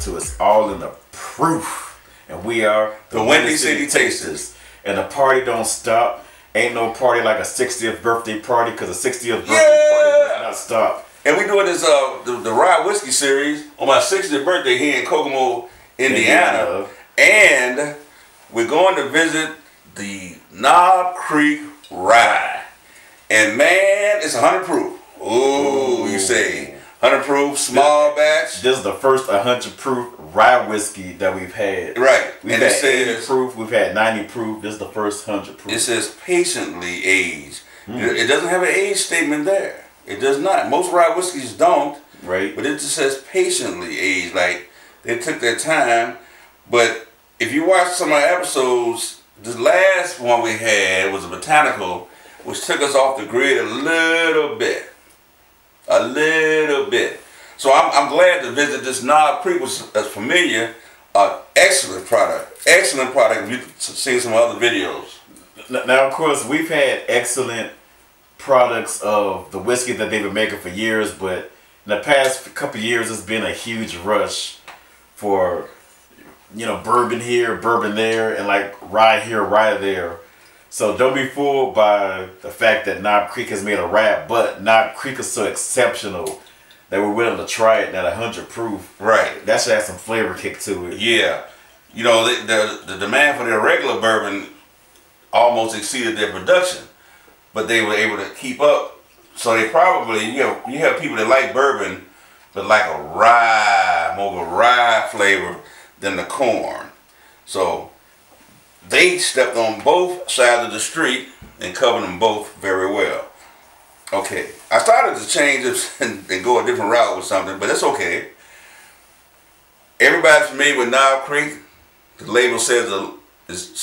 to It's All in the Proof. And we are the Windy City Tasters. And the party don't stop. Ain't no party like a 60th birthday party, because a 60th birthday party does not stop. And we doing this the Rye Whiskey series on my 60th birthday here in Kokomo, Indiana. And we're going to visit the Knob Creek Rye. And man, it's 100 proof. Ooh, you say 100 proof, small batch. This is the first 100 proof rye whiskey that we've had. Right. We've had 80 proof, we've had 90 proof. This is the first 100 proof. It says patiently aged. It doesn't have an age statement there. It does not. Most rye whiskeys don't. Right. But it just says patiently aged. Like they took their time. But if you watch some of our episodes, the last one we had was a botanical, which took us off the grid a little bit. A little bit. So I'm glad to visit this Knob Creek, which is familiar. Excellent product. Excellent product. You've seen some other videos. Now, of course, we've had excellent products of the whiskey that they've been making for years, but in the past couple of years, it's been a huge rush for, you know, bourbon here, bourbon there, and like rye here, rye there. So don't be fooled by the fact that Knob Creek has made a rye, but Knob Creek is so exceptional that we're willing to try it at 100 proof. Right. That should have some flavor kick to it. Yeah. You know, the demand for their regular bourbon almost exceeded their production, but they were able to keep up. So they probably, you have people that like bourbon, but like a rye, more of a rye flavor than the corn. So they stepped on both sides of the street and covered them both very well. Okay, I started to change it and go a different route with something, but that's okay. Everybody's familiar with Knob Creek. The label says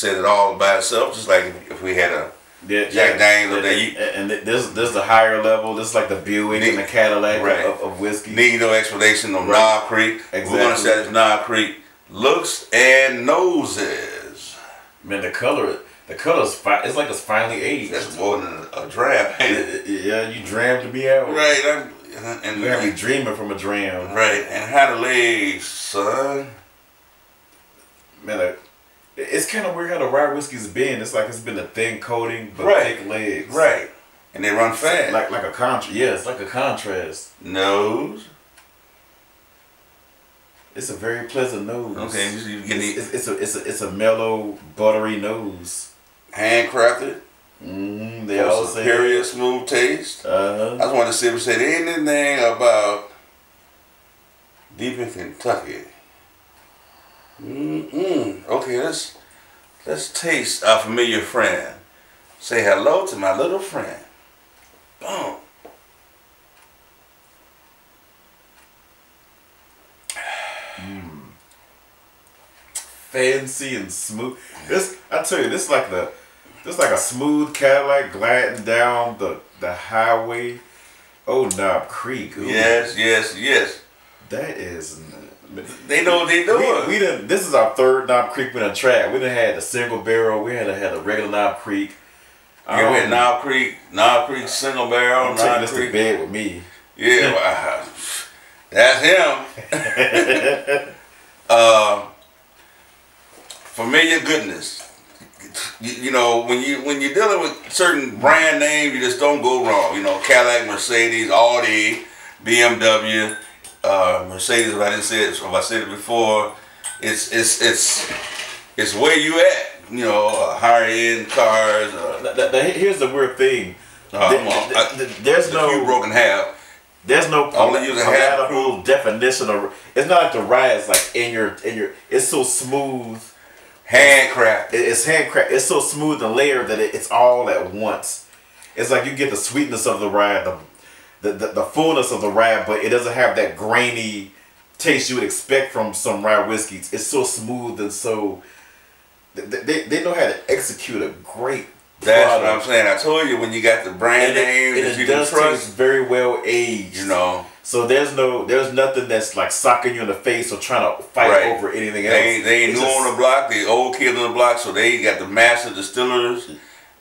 it all by itself, just like if we had a Jack Daniels. And this is the higher level. This is like the Buick and the Cadillac of whiskey. Need no explanation on Knob Creek. Exactly. We're going to say it's Knob Creek. Looks and noses. Man, the color's it's like it's finally aged. That's more than a dram. Yeah, you dram to be out. Right. And you have me dreaming from a dram. Right. And how the legs, son. Man, it's kind of weird how the rye whiskey's been. It's like it's been a thin coating, but thick legs. Right. And they run fast. Like a contrast. Yeah, it's like a contrast. Nose. It's a very pleasant nose. Okay, it's a mellow, buttery nose. Handcrafted. They all say superior smooth taste. I just want to see if it said anything about deep in Kentucky. Okay, let's taste our familiar friend. Say hello to my little friend. Boom. Fancy and smooth. I tell you, this is like a smooth Cadillac gliding down the highway. Oh, Knob Creek. Ooh. Yes. That is. They know what they doing. This is our third Knob Creek we done tried. We done had the single barrel. We had a regular Knob Creek. We had Knob Creek single barrel. I'm taking this to bed with me. Yeah, wow. That's him. Familiar goodness. You know, when you're dealing with certain brand names, you just don't go wrong. You know, Cadillac, Mercedes, Audi, BMW, Mercedes. If I didn't say it, if I said it before, it's where you at. You know, higher end cars. Here's the weird thing. There's no few broken half. There's no palatable definition of. It's not like the rye is like in your. It's so smooth. Handcrafted. It's handcrafted. It's so smooth and layered that it's all at once. It's like you get the sweetness of the rye, the fullness of the rye, but it doesn't have that grainy taste you would expect from some rye whiskeys. It's so smooth and so. They know how to execute a great. That's what I'm saying. I told you when you got the brand name that you can trust, taste very well aged. You know. So there's nothing that's like socking you in the face or trying to fight over anything else. They ain't new on the block. They old kids on the block, so they got the master distillers.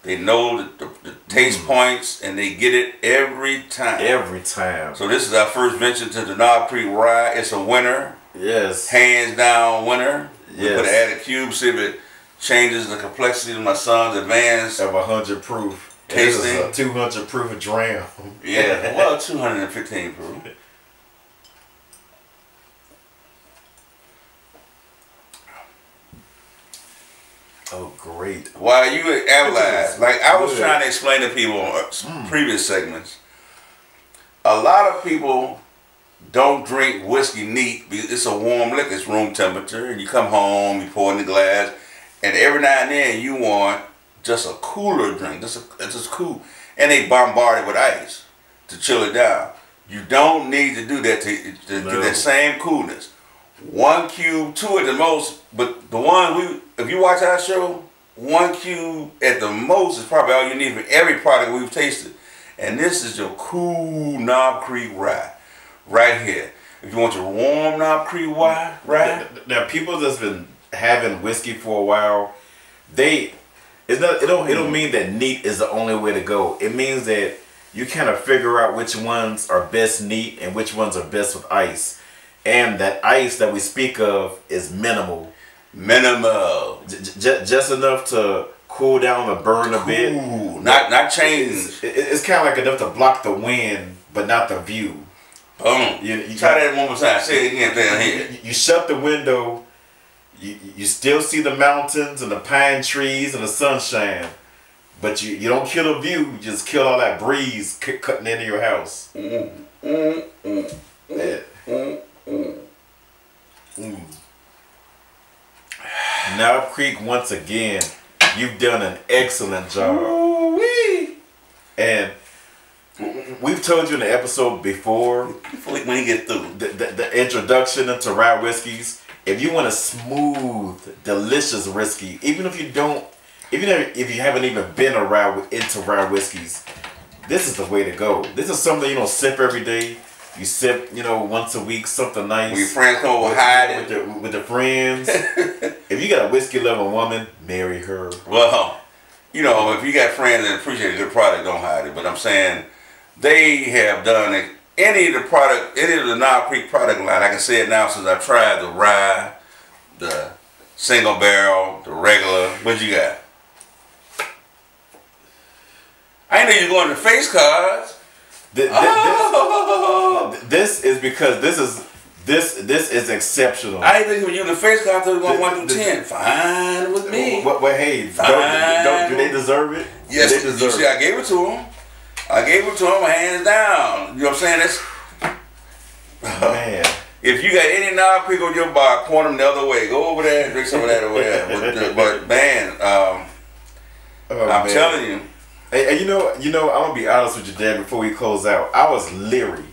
They know the taste points, and they get it every time. Every time. So this is our first venture to the Knob Creek Rye. It's a winner. Yes. Hands down winner. Yes. We put an added cube, see if it changes the complexity of my son's advanced of 100 proof. tasting. This is a 200 proof dram. Yeah, well, 215 proof. Oh, great. While you analyze, like I was good. trying to explain to people in previous segments, a lot of people don't drink whiskey neat because it's a warm liquor, it's room temperature, and you come home, you pour in the glass, and every now and then you want just a cooler drink, just cool, and they bombard it with ice to chill it down. You don't need to do that to get that same coolness. 1 cube, 2 at the most, but the one if you watch our show, 1 cube at the most is probably all you need for every product we've tasted. And this is your cool Knob Creek rye, right here. If you want your warm Knob Creek rye. Now, people that's been having whiskey for a while, it don't mean that neat is the only way to go. It means that you kind of figure out which ones are best neat and which ones are best with ice. And that ice that we speak of is minimal. Minimal. Just enough to cool down or burn a bit. Not change. It's kind of like enough to block the wind, but not the view. Boom. Try that one more time. Say it again down here. You shut the window. You still see the mountains and the pine trees and the sunshine. But you don't kill the view. You just kill all that breeze cutting into your house. Knob Creek, once again, you've done an excellent job. Ooh-wee. And we've told you in the episode before, when you get through, the introduction into rye whiskeys. If you want a smooth, delicious whiskey, even if you haven't even been into rye whiskeys, this is the way to go. This is something you don't sip every day. You sip, once a week, something nice. When your friends come over, hide it. With the friends. If you got a whiskey loving woman, marry her. Well, if you got friends that appreciate a good product, don't hide it. But I'm saying they have done it. Any of the Knob Creek product line, I can say it now since I've tried the rye, the single barrel, the regular. What you got? I know you're going to face cards. This is because this is exceptional. I didn't think when you in the face card, I thought you were going 1 through 10. Fine with me. Well, hey, do they deserve it? Yes, you see, I gave it to them. Hands down. You know what I'm saying? Man. If you got any Knob Creek on your bar, point them the other way. Go over there and drink some of that over there. But man, I'm telling you. Hey, you know, I'm gonna be honest with you, Dad. Before we close out, I was leery.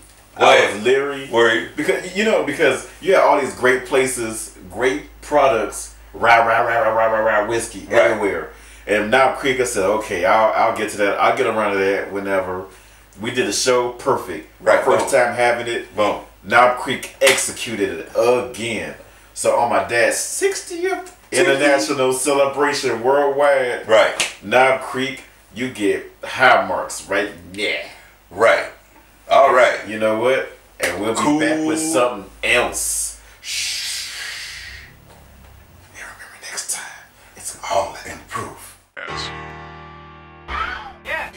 Worried because you have all these great places, great products, rye whiskey everywhere. And Knob Creek, I said, okay, I'll get to that. I'll get around to that whenever. We did the show perfect. Right. First time having it. Boom. Knob Creek executed it again. So on my dad's 60th international celebration worldwide. Right. Knob Creek, you get high marks, right? Yeah. Right. All right. You know what? And we'll be back with something else. Shh. And remember, next time, it's all in proof. Yes. Yeah.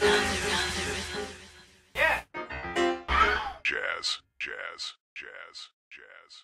Yeah. Jazz, jazz, jazz, jazz.